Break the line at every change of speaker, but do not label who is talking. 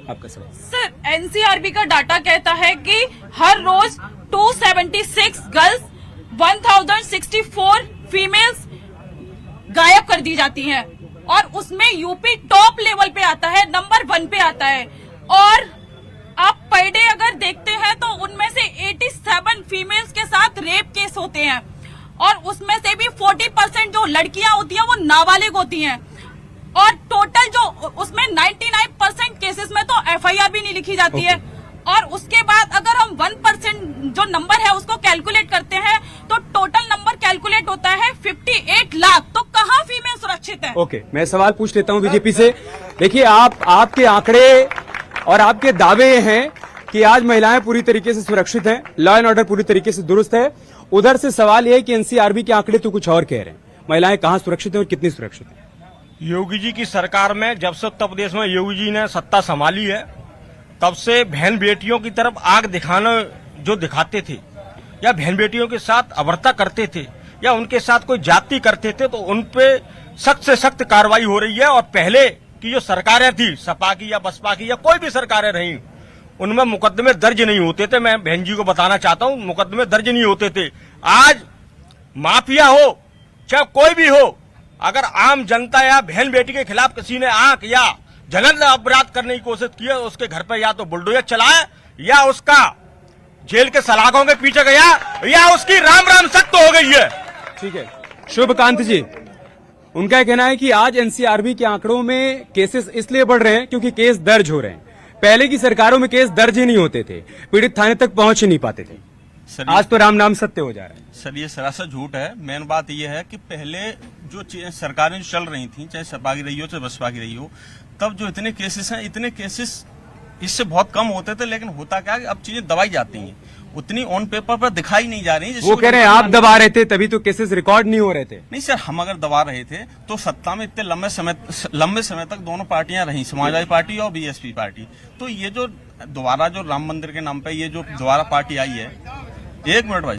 आपका सवाल।
Sir, NCRB का डाटा कहता है कि हर रोज 276 गर्ल्स, 1064 फीमेल्स गायब कर दी जाती हैं और उसमें यूपी टॉप लेवल पे आता है, नंबर 1 पे आता है। और आप पर डे अगर देखते हैं तो उनमें से 87 फीमेल्स के साथ रेप केस होते हैं और उसमें से भी 40% जो लड़कियां होती हैं वो नाबालिग होती हैं और टोटल जो उसमें 99% केसेस में तो एफआईआर भी नहीं लिखी जाती है। और उसके बाद अगर हम 1% जो नंबर है उसको कैलकुलेट करते हैं तो टोटल नंबर कैलकुलेट होता है 58 लाख। तो कहाँ फीमेल सुरक्षित है?
ओके, मैं सवाल पूछ लेता हूं बीजेपी से। देखिए, आपके आंकड़े और आपके दावे हैं कि आज महिलाएं पूरी तरीके से सुरक्षित हैं, लॉ एंड ऑर्डर पूरी तरीके से दुरुस्त है। उधर से सवाल यह है कि एनसीआरबी के आंकड़े तो कुछ और कह रहे हैं। महिलाएं कहां सुरक्षित है और कितनी सुरक्षित है?
योगी जी की सरकार में जब से उत्तर प्रदेश में योगी जी ने सत्ता संभाली है तब से बहन बेटियों की तरफ आग दिखाना जो दिखाते थे या बहन बेटियों के साथ अभद्रता करते थे या उनके साथ कोई जाति करते थे तो उन पे सख्त से सख्त कार्रवाई हो रही है। और पहले की जो सरकारें थी, सपा की या बसपा की या कोई भी सरकारें रही, उनमें मुकदमे दर्ज नहीं होते थे। मैं बहन जी को बताना चाहता हूं, मुकदमे दर्ज नहीं होते थे। आज माफिया हो चाहे कोई भी हो, अगर आम जनता या बहन बेटी के खिलाफ किसी ने आंख या जघन्य अपराध करने की कोशिश की है, उसके घर पर या तो बुलडोजर चलाए या उसका जेल के सलाखों के पीछे गया या उसकी राम राम सख्त हो गई है।
ठीक है, शुभकांत जी, उनका कहना है कि आज एनसीआरबी के आंकड़ों में केसेस इसलिए बढ़ रहे हैं क्योंकि केस दर्ज हो रहे हैं। पहले की सरकारों में केस दर्ज ही नहीं होते थे, पीड़ित थाने तक पहुंच ही नहीं पाते थे। आज तो राम नाम सत्य हो जा रहा है।
सर, ये सरासर झूठ है। मेन बात यह है कि पहले जो सरकारें जो चल रही थी, चाहे सपा की रही हो चाहे बसपा की रही हो, तब जो इतने केसेस हैं, इतने केसेस इससे बहुत कम होते थे। लेकिन होता क्या है, अब चीजें दबाई जाती हैं, उतनी ऑन पेपर पर दिखाई नहीं जा रही।
वो कह रहे हैं आप दबा रहे थे तभी तो केसेस रिकॉर्ड नहीं हो रहे थे।
नहीं सर, हम अगर दबा रहे थे तो सत्ता में इतने लंबे समय तक दोनों पार्टियां रही, समाजवादी पार्टी और बीएसपी पार्टी। तो ये जो दोबारा जो राम मंदिर के नाम पे ये जो दोबारा पार्टी आई है, एक मिनट भाई।